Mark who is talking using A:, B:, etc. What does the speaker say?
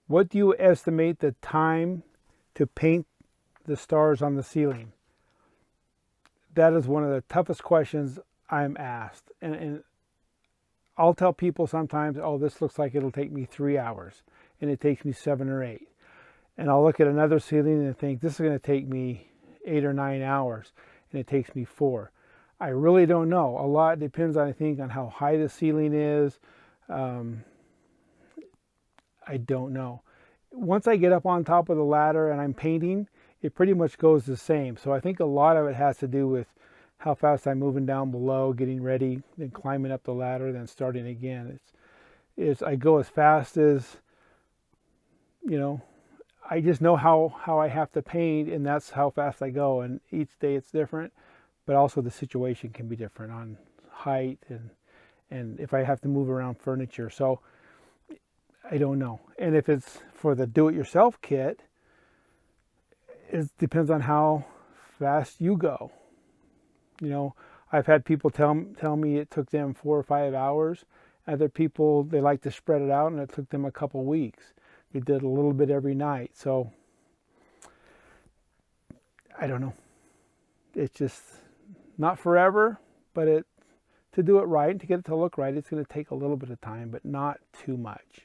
A: What do you estimate the time to paint the stars on the ceiling? That is one of the toughest questions I'm asked. And I'll tell people sometimes, oh, this looks like it'll take me 3 hours, and it takes me 7 or 8. And I'll look at another ceiling and think, this is going to take me 8 or 9 hours, and it takes me 4. I really don't know. A lot depends, I think, on how high the ceiling is. I don't know. Once I get up on top of the ladder and I'm painting, it pretty much goes the same. So I think a lot of it has to do with how fast I'm moving down below, getting ready, then climbing up the ladder, then starting again. I go as fast as, you know, I just know how I have to paint, and that's how fast I go. And each day it's different, but also the situation can be different on height and if I have to move around furniture. So I don't know. And if it's for the do-it-yourself kit, it depends on how fast you go. You know, I've had people tell me it took them 4 or 5 hours. Other people, they like to spread it out, and it took them a couple weeks. They did a little bit every night. So I don't know. It's just not forever, but to do it right, to get it to look right, it's going to take a little bit of time, but not too much.